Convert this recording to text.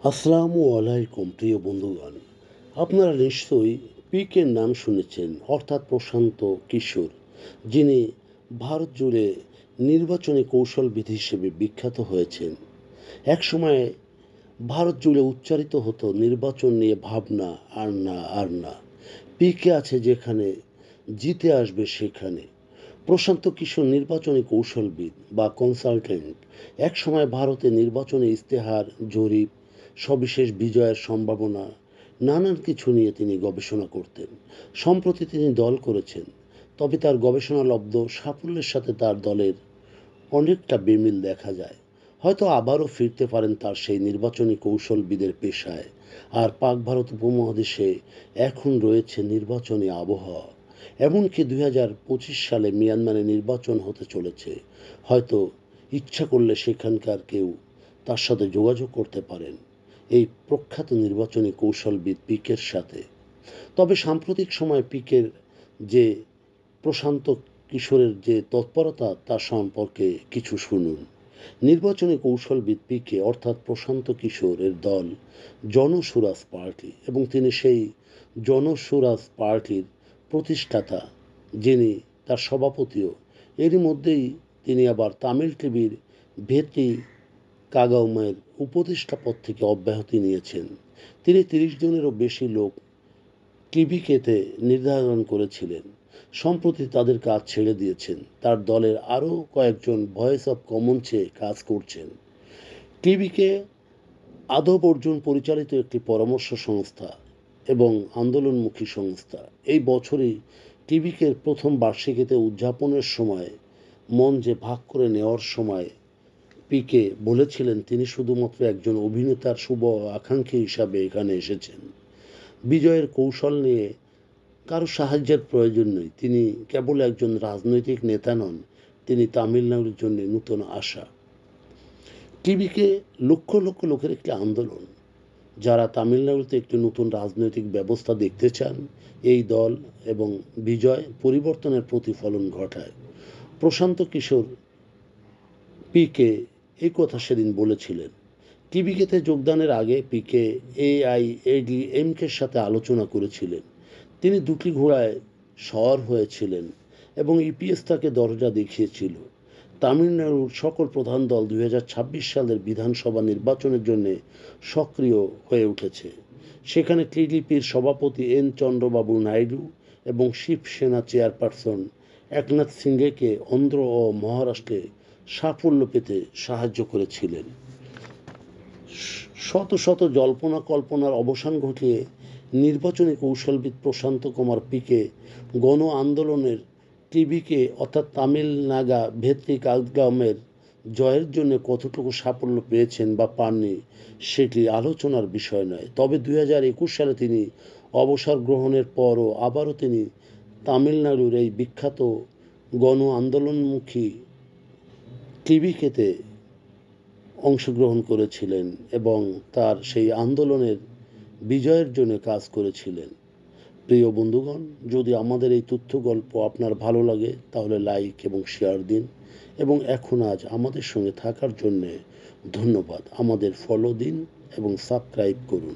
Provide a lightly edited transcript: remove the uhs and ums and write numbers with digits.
আসসালামু আলাইকুম প্রিয় বন্ধুগণ। আপনারা নিশ্চয়ই পিকের নাম শুনেছেন, অর্থাৎ প্রশান্ত কিশোর, যিনি ভারত জুড়ে নির্বাচনী কৌশলবিদ হিসেবে বিখ্যাত হয়েছেন। একসময় ভারত জুড়ে উচ্চারিত হতো নির্বাচন নিয়ে ভাবনা, আর না আর না, পিকে আছে যেখানে, জিতে আসবে সেখানে। প্রশান্ত কিশোর নির্বাচনী কৌশলবিদ বা কনসালটেন্ট। একসময় ভারতে নির্বাচনী ইস্তেহার, জরিপ, সবিশেষ বিজয়ের সম্ভাবনা, নানান কিছু নিয়ে তিনি গবেষণা করতেন। সম্প্রতি তিনি দল করেছেন, তবে তার গবেষণালব্ধ সাফল্যের সাথে তার দলের অনেকটা বেমিল দেখা যায়। হয়তো আবারও ফিরতে পারেন তার সেই নির্বাচনী কৌশলবিদের পেশায়। আর পাক ভারত উপমহাদেশে এখন রয়েছে নির্বাচনী আবহাওয়া। এমনকি 2025 সালে মিয়ানমারে নির্বাচন হতে চলেছে। হয়তো ইচ্ছা করলে সেখানকার কেউ তার সাথে যোগাযোগ করতে পারেন এই প্রখ্যাত নির্বাচনী কৌশলবিদ পিকের সাথে। তবে সাম্প্রতিক সময়ে পিকের যে প্রশান্ত কিশোরের যে তৎপরতা তা সম্পর্কে কিছু শুনুন। নির্বাচনী কৌশলবিদ পিকে অর্থাৎ প্রশান্ত কিশোরের দল জনসুরাজ পার্টি, এবং তিনি সেই জনসুরাজ পার্টির প্রতিষ্ঠাতা, যিনি তার সভাপতিও। এরই মধ্যেই তিনি আবার তামিল টিভির ভেতি কাগাউমের উপদেষ্টা পদ থেকে অব্যাহতি নিয়েছেন। তিনি 30 জনেরও বেশি লোক টিভিকেতে নির্ধারণ করেছিলেন। সম্প্রতি তাদের কাজ ছেড়ে দিয়েছেন। তার দলের আরও কয়েকজন ভয়েস অব কমন্সে কাজ করছেন। টিভিকে আদব অর্জুন পরিচালিত একটি পরামর্শ সংস্থা এবং আন্দোলনমুখী সংস্থা। এই বছরই টিভিকের প্রথম বার্ষিকীতে উদযাপনের সময় মন যে ভাগ করে নেওয়ার সময় পিকে বলেছিলেন তিনি শুধুমাত্র একজন অভিনেতার শুভ আকাঙ্ক্ষী হিসাবে এখানে এসেছেন। বিজয়ের কৌশল নিয়ে কারো সাহায্যের প্রয়োজন নেই। তিনি কেবল একজন রাজনৈতিক নেতা নন, তিনি তামিলনাড়ুর জন্য নূতন আশা। টিভিকে লক্ষ লক্ষ লোকের একটি আন্দোলন, যারা তামিলনাড়ুতে একটি নতুন রাজনৈতিক ব্যবস্থা দেখতে চান। এই দল এবং বিজয় পরিবর্তনের প্রতিফলন ঘটায়। প্রশান্ত কিশোর পিকে এই কথা সেদিন বলেছিলেন। টিভিকেতে যোগদানের আগে পিকে এআইএডিএমকের সাথে আলোচনা করেছিলেন। তিনি দুটি ঘোড়ায় সওয়ার হয়েছিলেন এবং ইপিএস তাকে দরজা দেখিয়েছিল। তামিলনাড়ুর সকল প্রধান দল 2026 সালের বিধানসভা নির্বাচনের জন্য সক্রিয় হয়ে উঠেছে। সেখানে টিডিপির সভাপতি এন চন্দ্রবাবু নাইডু এবং শিবসেনা চেয়ারপারসন একনাথ সিংহেকে অন্ধ্র ও মহারাষ্ট্রে সাফল্য পেতে সাহায্য করেছিলেন। শত শত জল্পনা কল্পনার অবসান ঘটিয়ে নির্বাচনী কৌশলবিদ প্রশান্ত কুমার পিকে গণ আন্দোলনের টিভিকে অর্থাৎ তামিল নাগা ভেত্রি কালগামের জয়ের জন্য কতটুকু সাফল্য পেয়েছেন বা পাননি সেটি আলোচনার বিষয় নয়। তবে 2021 সালে তিনি অবসর গ্রহণের পরও আবারও তিনি তামিলনাড়ুর এই বিখ্যাত গণ আন্দোলনমুখী টিভিকেতে অংশগ্রহণ করেছিলেন এবং তার সেই আন্দোলনের বিজয়ের জন্য কাজ করেছিলেন। প্রিয় বন্ধুগণ, যদি আমাদের এই তথ্য গল্প আপনার ভালো লাগে তাহলে লাইক এবং শেয়ার দিন, এবং এখন আজ আমাদের সঙ্গে থাকার জন্যে ধন্যবাদ। আমাদের ফলো দিন এবং সাবস্ক্রাইব করুন।